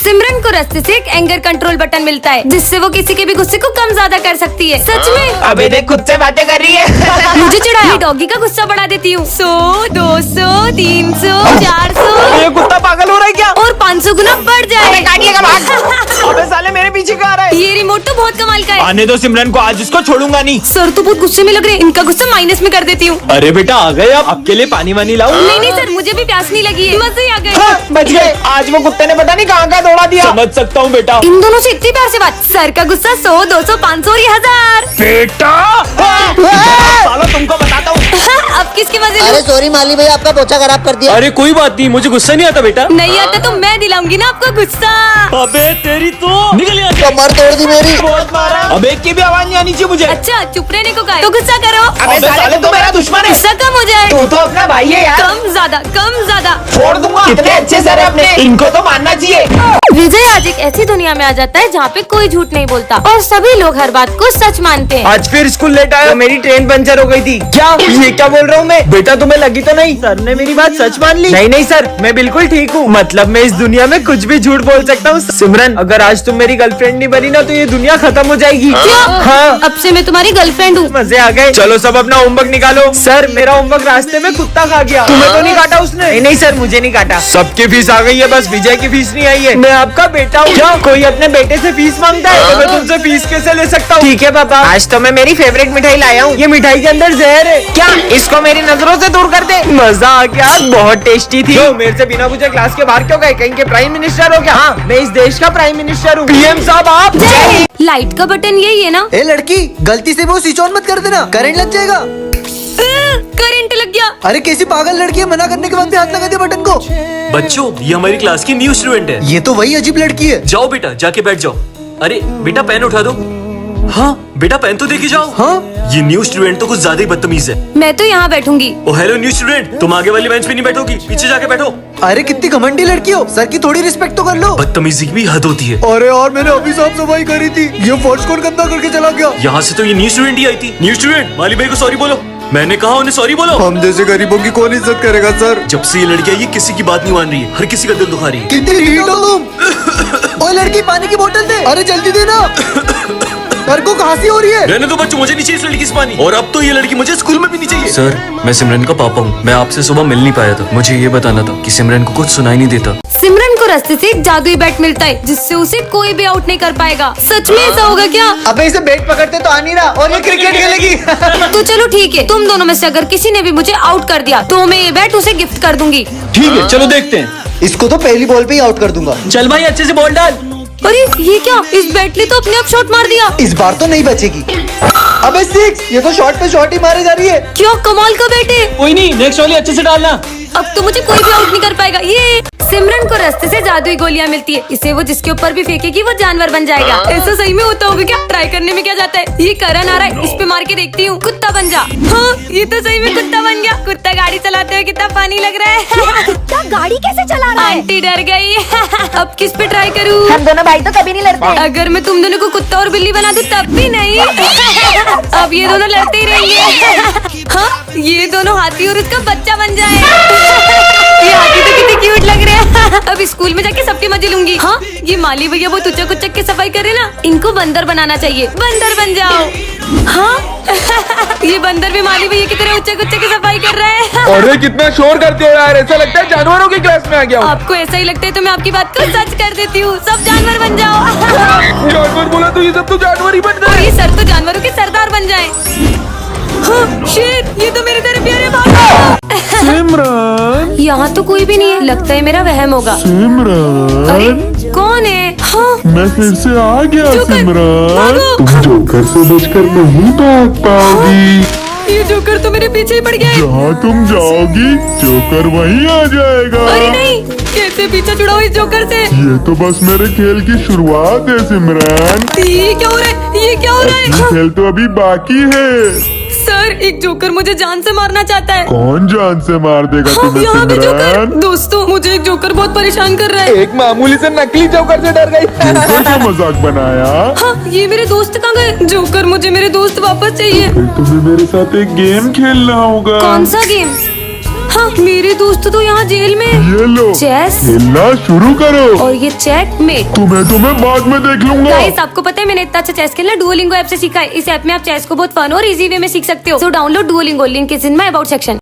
सिमरन को रास्ते से एक एंगर कंट्रोल बटन मिलता है जिससे वो किसी के भी गुस्से को कम ज्यादा कर सकती है। सच में अबे देख खुद से बातें कर रही है। मुझे चिढ़ाया, डॉगी का गुस्सा बढ़ा देती हूँ 100, 200, 300, 400 ये कुत्ता पागल हो रहा है क्या? और 500 गुना बढ़ जाए। काटिएगा भाग। अबे साले मेरे पीछे कहाँ आ रहा है? ये रिमोट तो बहुत कमाल का है। आने दो सिमरन को, आज इसको छोड़ूंगा नहीं। सर तो बहुत गुस्से में लग रहे हैं, इनका गुस्सा माइनस में कर देती हूँ। अरे बेटा आ गए, अब आपके लिए पानी वानी लाऊं? नहीं नहीं सर, मुझे भी प्यास नहीं लगी है, मजे ही आ गए। हाँ, बच गए। आज वो कुत्ते ने पता नहीं कहाँ दौड़ा दिया। समझ सकता हूँ बेटा। इन दोनों से इतनी प्यार से बात। सर का गुस्सा 100, 200, 500 और ये 1000। बेटा सालो तुमको बताता हूँ। अब किसके मजे अरे लूं? सॉरी माली भाई, आपका पोछा खराब कर दिया। अरे कोई बात नहीं, मुझे गुस्सा नहीं आता बेटा। नहीं आता तो मैं दिलाऊंगी ना आपको गुस्सा। अबे तेरी तो निकल यहाँ से। कमर तोड़ दी मेरी। बहुत मारा। अबे एक की भी आवाज नहीं आनी चाहिए मुझे। अच्छा चुप रहने को कहा है, तो गुस्सा करो। अबे साले तो मेरा दुश्मन है। गुस्सा कम हो जाए। तू तो अपना भाई है यार। कम ज्यादा कम ज्यादा। छोड़ दूंगा। कितने अच्छे सर है अपने, इनको तो मानना चाहिए। विजय आज एक ऐसी दुनिया में आ जाता है जहाँ पे कोई झूठ नहीं बोलता और सभी लोग हर बात को सच मानते हैं। आज फिर स्कूल लेट आया, मेरी ट्रेन पंचर हो गई थी। क्या ये क्या बोल रहा हूँ मैं? बेटा तुम्हें लगी तो नहीं? सर ने मेरी बात सच मान ली। नहीं नहीं सर, मैं बिल्कुल ठीक हूँ। मतलब मैं इस दुनिया में कुछ भी झूठ बोल सकता हूँ। सिमरन अगर आज तुम मेरी गर्लफ्रेंड नहीं बनी ना तो ये दुनिया खत्म हो जाएगी। हाँ अब से मैं तुम्हारी गर्लफ्रेंड हूँ। मजे आ गए। चलो सब अपना होमवर्क निकालो। सर मेरा होमवर्क रास्ते में कुत्ता खा गया। तुम्हें तो नहीं काटा उसने? नहीं नहीं सर, मुझे नहीं काटा। सबकी फीस आ गई है, बस विजय की फीस नहीं आई है। मैं आपका बेटा हूँ। क्या कोई अपने बेटे से फीस मांगता है तो मैं तुमसे फीस कैसे ले सकता हूँ? ठीक है पापा, आज तो मैं मेरी फेवरेट मिठाई लाया हूँ। ये मिठाई के अंदर जहर है क्या? इसको मेरी नजरों से दूर कर दे। मजा आ गया, बहुत टेस्टी थी। जो मेरे से बिना पूछे क्लास के बाहर क्यों गए? कहीं के प्राइम मिनिस्टर हो क्या? हाँ मैं इस देश का प्राइम मिनिस्टर हूँ। पीएम साहब आप। लाइट का बटन यही है ना? ए लड़की, गलती से वो स्विच ऑन मत कर देना, करंट लग जाएगा। करंट लग गया। अरे कैसी पागल लड़की है, मना करने के बाद भी हाथ लगा दिया बटन को। बच्चों ये हमारी क्लास की न्यू स्टूडेंट है। ये तो वही अजीब लड़की है। जाओ बेटा जाके बैठ जाओ। अरे बेटा पेन उठा दो। हाँ बेटा पेन तो देके जाओ। हाँ ये न्यू स्टूडेंट तो कुछ ज्यादा ही बदतमीज है। मैं तो यहाँ बैठूंगी। ओ हेलो न्यू स्टूडेंट, तुम आगे वाली बेंच पे नहीं बैठोगी, पीछे जाके बैठो। अरे कितनी घमंडी लड़की हो, सर की थोड़ी रिस्पेक्ट तो कर लो। बदतमीजी की भी हद होती है। अरे यार मैंने अभी साफ सफाई करी थी, ये फर्श कौन गंदा करके चला गया। यहाँ से तो ये न्यू स्टूडेंट ही आई थी। न्यू स्टूडेंट माली भाई को सॉरी बोलो। मैंने कहा उन्हें सॉरी बोलो। हम जैसे गरीबों की कौन इज्जत करेगा सर। जब से ये लड़की आई है किसी की बात नहीं मान रही है, हर किसी का दिल दुखा रही है। कितनी ढीठ हो तुम। ओए लड़की पानी की बोतल दे, अरे जल्दी देना। सर को खांसी हो रही है। रहने दो बच्चों, मुझे नहीं चाहिए इस लड़की से पानी। और अब तो ये लड़की मुझे स्कूल में भी नहीं चाहिए। सर मैं सिमरन का पापा हूँ, मैं आपसे सुबह मिल नहीं पाया था। मुझे ये बताना था कि सिमरन को कुछ सुनाई नहीं देता। सिमरन को रास्ते से एक जादुई बैट मिलता है जिससे उसे कोई भी आउट नहीं कर पाएगा। सच में ऐसा होगा क्या? अबे इसे बैट पकड़ते तो आ नहीं रहा और ये क्रिकेट खेलेगी। तो चलो ठीक है, तुम दोनों में से अगर किसी ने भी मुझे आउट कर दिया तो मैं ये बैट उसे गिफ्ट कर दूंगी। ठीक है चलो देखते हैं। इसको तो पहली बॉल पे ही आउट कर दूंगा। चल भाई अच्छे से बॉल डाल। अरे ये क्या, इस बैट ने तो अपने आप शॉट मार दिया। इस बार तो नहीं बचेगी। अबे सिक्स, ये तो शॉट पे शॉट ही मारे जा रही है। क्या कमाल का बैट है। कोई नहीं, नेक्स्ट वाली अच्छे से डालना। अब तो मुझे कोई भी आउट नहीं कर पाएगा। ये सिमरन को रास्ते से जादुई गोलियां मिलती है, इसे वो जिसके ऊपर भी फेंकेगी वो जानवर बन जाएगा। ऐसा सही में होता होगा क्या? ट्राई करने में क्या जाता है? ये करन आ रहा है, इस पे मार के देखती हूँ। कुत्ता बन जा। हाँ ये तो सही में कुत्ता बन गया। कुत्ता गाड़ी चलाते हुए कितना पानी लग रहा है। कुत्ता गाड़ी कैसे चला रहा है? आंटी डर गई। अब किस पे ट्राई करूँ? हम दोनों भाई तो कभी नहीं लड़ते। अगर मैं तुम दोनों को कुत्ता और बिल्ली बना दूं तब भी नहीं। अब ये दोनों लड़ते ही रहेंगे। हाँ ये दोनों हाथी और उसका बच्चा बन जाए। ये हाथी तो कितने क्यूट लग रहे हैं। अब स्कूल में जाके सबके मजे लूंगी। हाँ ये माली भैया वो उचक उचक के सफाई करे ना, इनको बंदर बनाना चाहिए। बंदर बन जाओ। हाँ ये बंदर भी माली भैया की तरह उचक उचक के सफाई कर रहा है। अरे कितना शोर करते हो यार, ऐसा लगता है जानवरों की क्लास में आ गया हूँ। आपको ऐसा ही लगता है तो मैं आपकी बात को सच कर देती हूँ। सब जानवर बन जाओ। जानवर बोला तो ये सब तो जानवर ही बन और गए। ये सर तो जानवरों के सरदार बन जाए। हाँ, शेर ये तो मेरे तरह प्यारे भागो। सिमरन यहाँ तो कोई भी नहीं है, लगता है मेरा वहम होगा। अरे सिमरन कौन है? हाँ मैं फिर से आ गया जोकर, सिमरन। भागो। तुम जोकर से बचकर नहीं भाग पाओगी। ये जोकर तो मेरे पीछे ही पड़ गया है। जहाँ तुम जाओगी जोकर वहीं आ जाएगा। अरे नहीं, कैसे पीछे छुड़ाओ इस जोकर से? ये तो बस मेरे खेल की शुरुआत है सिमरन। ये क्या हो रहा है? ये क्या हो रहा है? ये खेल तो अभी बाकी है। सर एक जोकर मुझे जान से मारना चाहता है। कौन जान से मार देगा हाँ तुम्हें यहाँ भी जोकर। सिमरन? दोस्तों मुझे एक जोकर बहुत परेशान कर रहा है। एक मामूली से नकली जोकर से डर गई। जोकर का मजाक बनाया। हाँ ये मेरे दोस्त कहाँ गए? जोकर मुझे मेरे दोस्त वापस चाहिए। फिर तुम्हें मेरे साथ एक गेम खेलना होगा। कौन सा गेम? हाँ, मेरे दोस्त तो यहाँ जेल में। ये लो, चेस खेलना शुरू करो। और ये चेक मेट। तुम्हें बाद में देख लूंगा। गाइस, आपको पता है मैंने इतना अच्छा चेस खेलना डुओलिंगो ऐप से सीखा है। इस ऐप में आप चेस को बहुत फन और इजी वे में सीख सकते हो। So download Duolingo, link is in my about section.